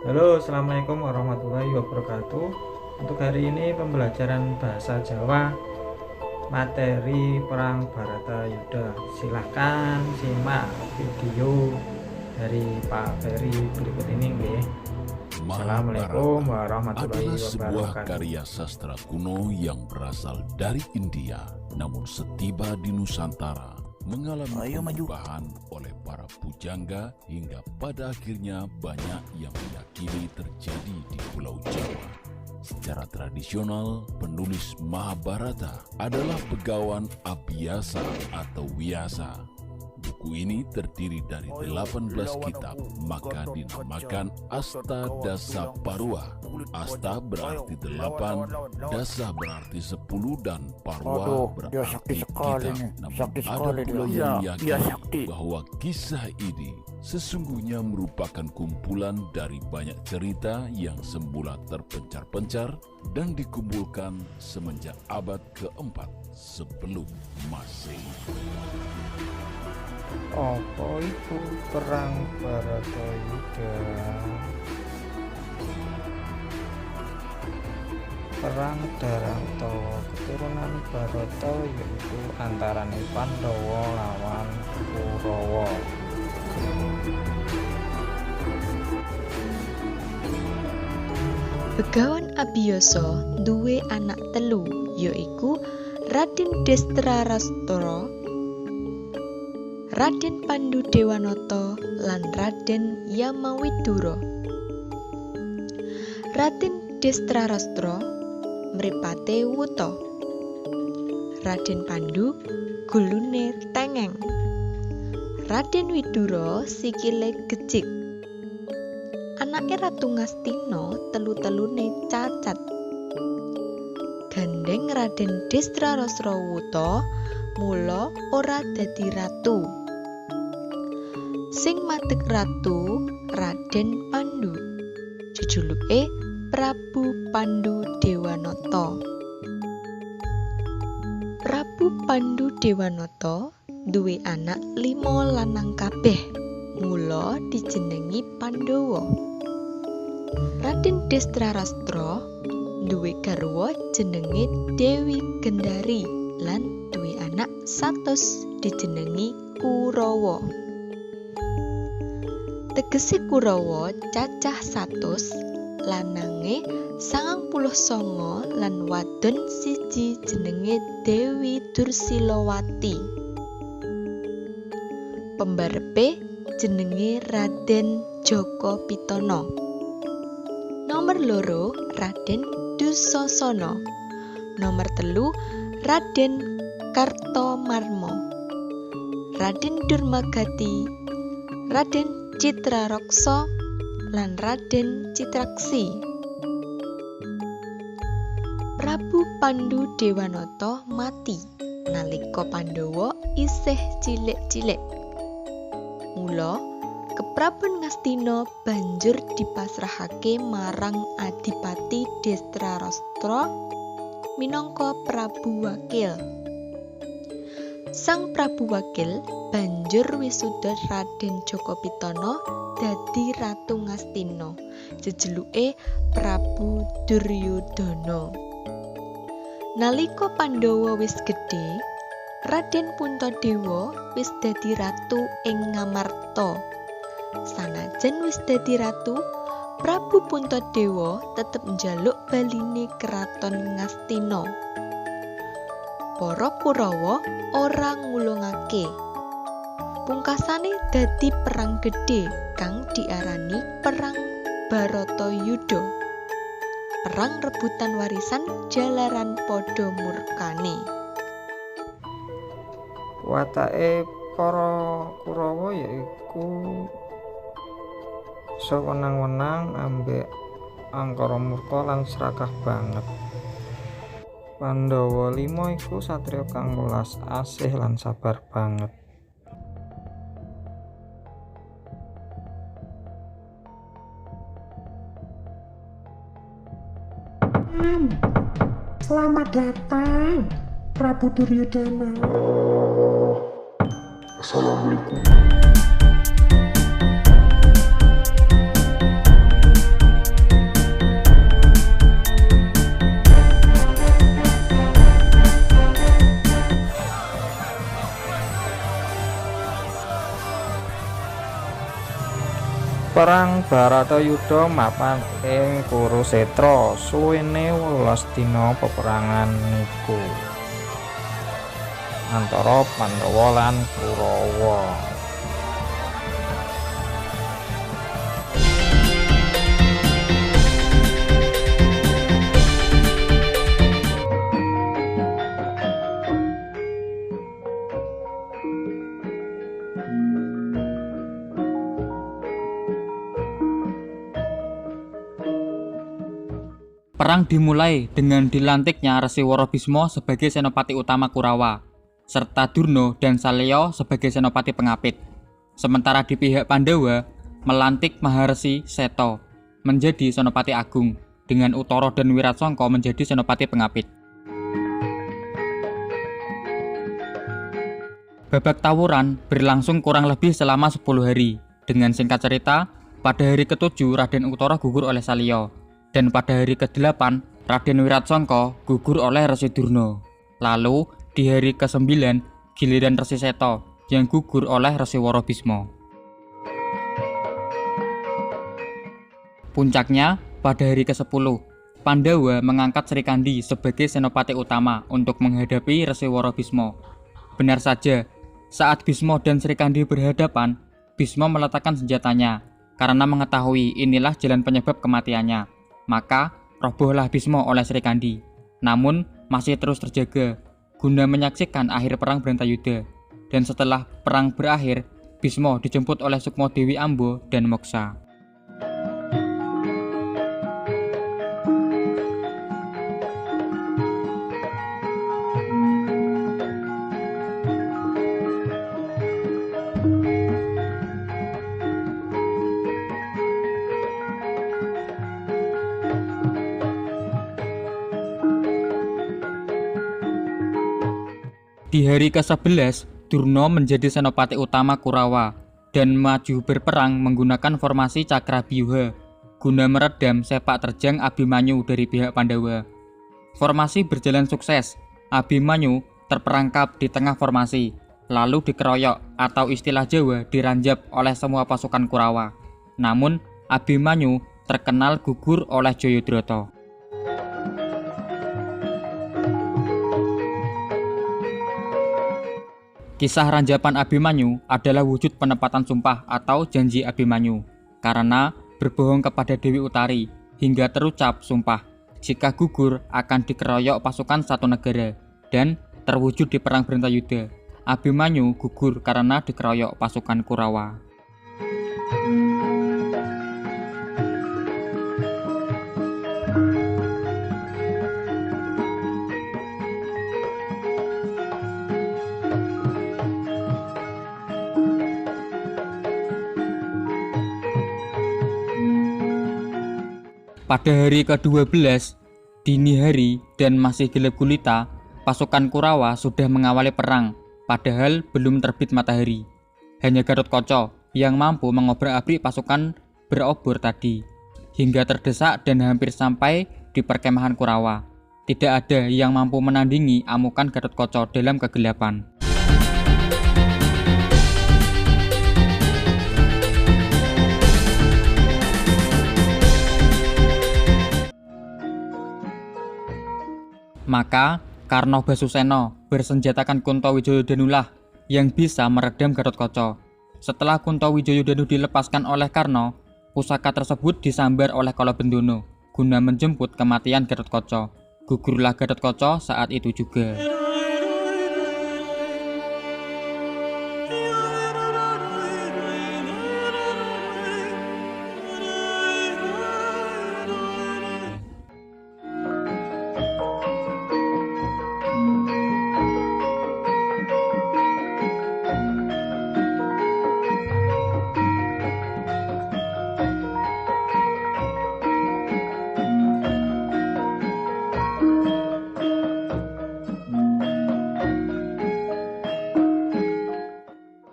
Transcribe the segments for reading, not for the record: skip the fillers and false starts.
Halo, assalamualaikum warahmatullahi wabarakatuh. Untuk hari ini pembelajaran bahasa Jawa materi Perang Bharatayuddha. Silahkan simak video dari Pak Ferry berikut ini nggih. Assalamualaikum warahmatullahi adalah sebuah wabarakatuh. karya sastra kuno yang berasal dari India, namun setiba di Nusantara mengalami perubahan oleh para pujangga hingga pada akhirnya banyak yang meyakini terjadi di Pulau Jawa. Secara tradisional, penulis Mahabharata adalah Begawan Abhyasa atau Wyasa. Buku ini terdiri dari 18 kitab, maka dinamakan Astadasa Parwa. Asta berarti 8, Dasa berarti 10, dan Parwa berarti kitab. Namun ada pula yang meyakini bahwa kisah ini sesungguhnya merupakan kumpulan dari banyak cerita yang semula terpencar-pencar dan dikumpulkan semenjak abad keempat sebelum Masehi. Apa itu Perang Bharatayuddha? Perang Darantawa, keturunan Barata yaitu antarané Pandhawa lawan Kurawa. Begawan Abiyasa duwé anak telu, yaiku Raden Destrarastra, Raden Pandudewanata, lan Raden Yamawidura. Raden Destrarastra mripate wuta. Raden Pandu gulune tengeng. Raden Widura sikile gejik. Anake Ratu Ngastina telu-telune cacat. Gandeng Raden Destrarastra wuta, mula ora dadi ratu. Sing madeg ratu Raden Pandu. Jejuluke Prabu Pandu Dewanata. Prabu Pandu Dewanata duwe anak 5 lanang kabeh, mula dijenengi Pandhawa. Raden Destrarastra duwe garwa jenenge Dewi Gendari lan duwe anak 100 dijenengi Kurawa. Tegese Kurawa cacah 100, lanange 99 lan wadon siji jenenge Dewi Dursilawati. Pembarepe jenenge Raden Jaka Pitana. Nomor 2 Raden Dusasana. Nomor 3 Raden Kartamarma. Raden Durmagati, Raden Citraraksa, lan Raden Citraksi. Prabu Pandu Dewanata mati nalika Pandhawa isih cilik-cilik. Mula Keprabon Ngastina banjur dipasrahake marang Adipati Destrarastra minangka Prabu Wakil. Sang Prabu Wakil banjur wisuda Raden Jaka Pitana dadi Ratu Ngastina. Jejeluke Prabu Duryudana. Nalika Pandhawa wis gedhe, Raden Puntadewa wis dadi ratu ing Ngamarta. Sanajan wis dadi ratu, Prabu Puntadewa tetep njaluk baline keraton Ngastina. Para Kurawa ora ngulungake. Pungkasane dadi perang gedhe kang diarani Perang Bharatayuddha. Perang rebutan warisan jalaran padha murkane. Watake para Kurawa yaiku sewenang-wenang ambek angkara murka lan serakah banget. Pandhawa 5 iku satriya kang welas asih lan sabar banget. Selamat datang, Prabu Duryudana. Assalamualaikum. perang Baratayuda mapan ing Kurusetra. Suwene 18 dina peperangan niku antara Pandhawa lan Kurawa. Perang dimulai dengan dilantiknya Resi Worobismo sebagai senopati utama Kurawa, serta Durna dan Salya sebagai senopati pengapit. Sementara di pihak Pandhawa melantik Maharesi Seta menjadi senopati agung, dengan Uttara dan Wiratsangka menjadi senopati pengapit. Babak tawuran berlangsung kurang lebih selama 10 hari. Dengan singkat cerita, pada hari ke-7 Raden Uttara gugur oleh Salya, dan pada hari ke-8 Raden Wiratsangka gugur oleh Resi Durna. Lalu di hari ke-9 giliran Resi Seta yang gugur oleh Resi Worobismo. Puncaknya pada hari ke-10 Pandhawa mengangkat Srikandi sebagai senopati utama untuk menghadapi Resi Worobismo. Benar saja, saat Bisma dan Srikandi berhadapan, Bisma meletakkan senjatanya karena mengetahui inilah jalan penyebab kematiannya. Maka robohlah Bisma oleh Srikandi, namun masih terus terjaga guna menyaksikan akhir perang Bratayuda. Dan setelah perang berakhir, Bisma dijemput oleh Sukma Dewi Amba dan Moksa. Di hari ke-11, Durna menjadi senopati utama Kurawa dan maju berperang menggunakan formasi Cakrabyuha guna meredam sepak terjang Abimanyu dari pihak Pandhawa. Formasi berjalan sukses. Abimanyu terperangkap di tengah formasi, lalu dikeroyok atau istilah Jawa diranjap oleh semua pasukan Kurawa. Namun, Abimanyu terkenal gugur oleh Jayadrata. Kisah ranjapan Abimanyu adalah wujud penepatan sumpah atau janji Abimanyu karena berbohong kepada Dewi Utari hingga terucap sumpah jika gugur akan dikeroyok pasukan satu negara, dan terwujud di perang Bratayuda. Abimanyu gugur karena dikeroyok pasukan Kurawa. Pada hari ke-12, dini hari dan masih gelap gulita, pasukan Kurawa sudah mengawali perang, padahal belum terbit matahari. Hanya Gatotkaca yang mampu mengobrak-abrik pasukan berobor tadi, hingga terdesak dan hampir sampai di perkemahan Kurawa. Tidak ada yang mampu menandingi amukan Gatotkaca dalam kegelapan. Maka Karna Basusena bersenjatakan Kuntawijayadanu yang bisa meredam Gatotkaca. Setelah Kuntawijayadanu dilepaskan oleh Karna, pusaka tersebut disambar oleh Kalabendana guna menjemput kematian Gatotkaca. Gugurlah Gatotkaca saat itu juga.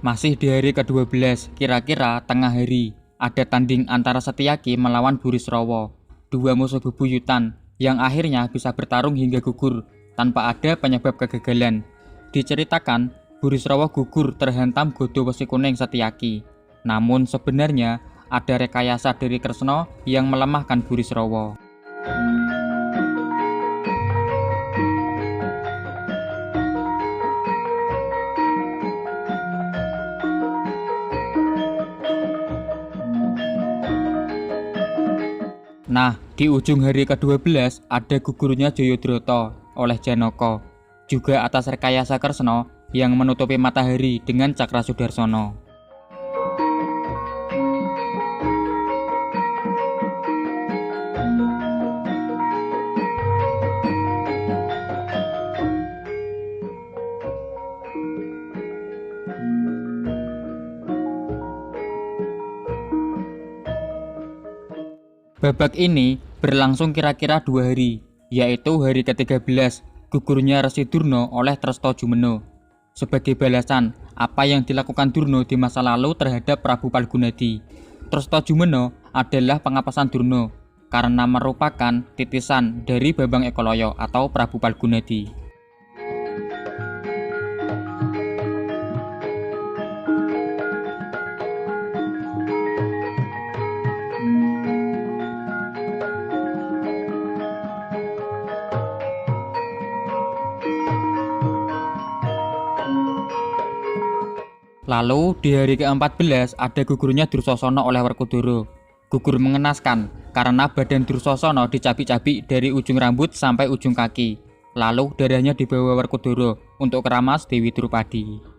Masih di hari ke-12, kira-kira tengah hari, ada tanding antara Setyaki melawan Burisrawa, dua musuh bebuyutan yang akhirnya bisa bertarung hingga gugur tanpa ada penyebab kegagalan. Diceritakan, Burisrawa gugur terhantam Godo Wesi Kuning Setyaki. Namun sebenarnya ada rekayasa dari Kresna yang melemahkan Burisrawa. Nah, di ujung hari ke-12 ada gugurnya Jayadrata oleh Janaka, juga atas rekayasa Kresna yang menutupi matahari dengan cakra Sudarsana. Babak ini berlangsung kira-kira 2 hari, yaitu hari ke-13 gugurnya Resi Durna oleh Trastajumena. Sebagai balasan apa yang dilakukan Durna di masa lalu terhadap Prabu Palgunadi, Trastajumena adalah pengapasan Durna karena merupakan titisan dari Bambang Ekoloyo atau Prabu Palgunadi. Lalu di hari ke-14 ada gugurnya Dursasana oleh Werkudara. Gugur mengenaskan karena badan Dursasana dicabik-cabik dari ujung rambut sampai ujung kaki. Lalu darahnya dibawa Werkudara untuk keramas Dewi Drupadi.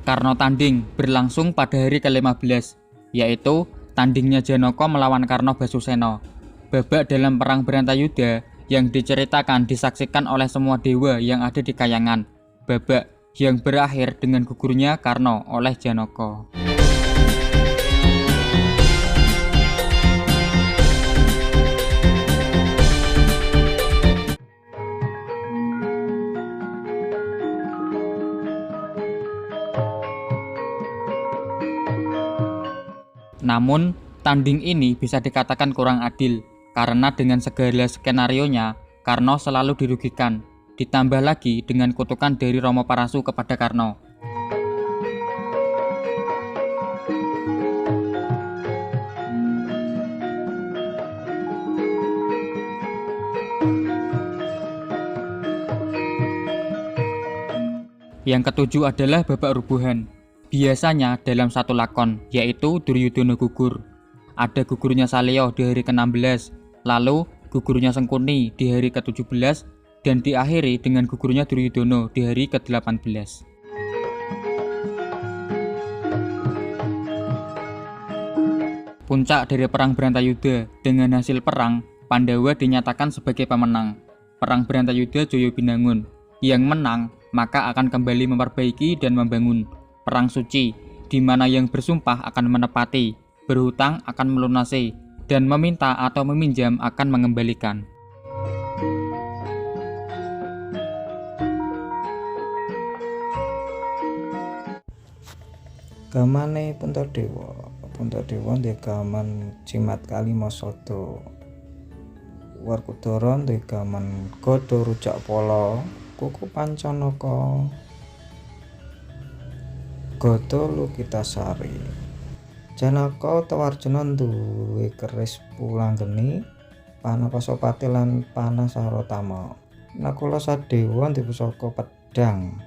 Karena tanding berlangsung pada hari ke-15, yaitu tandingnya Janaka melawan Karna Basusena. Babak dalam perang Bharantayuda yang diceritakan disaksikan oleh semua dewa yang ada di Kahyangan. Babak yang berakhir dengan gugurnya Karna oleh Janaka. Namun, tanding ini bisa dikatakan kurang adil, karena dengan segala skenarionya, Karna selalu dirugikan, ditambah lagi dengan kutukan dari Rama Parasu kepada Karna. Yang ketujuh adalah babak rubuhan. Biasanya dalam satu lakon, yaitu Duryudana gugur. Ada gugurnya Salya di hari ke-16, lalu gugurnya Sengkuni di hari ke-17, dan diakhiri dengan gugurnya Duryudana di hari ke-18. Puncak dari perang Bharantayuda, dengan hasil perang, Pandawa dinyatakan sebagai pemenang. Perang Bharantayuda Jaya Binangun. Yang menang, maka akan kembali memperbaiki dan membangun. Perang suci, di mana yang bersumpah akan menepati, berhutang akan melunasi, dan meminta atau meminjam akan mengembalikan. Gamane Puntadewa. Puntadewa ndek gaman Jimat Kalimasada. Werkudara ndek gaman Gada Rujak Pala, Kuku Pancanaka. Gada Lukitasari. Janaka Tawarjana duwe keris Pulanggeni, Panapasapati lan Panasarotama. Nakula Sadewa duwe pusaka pedhang.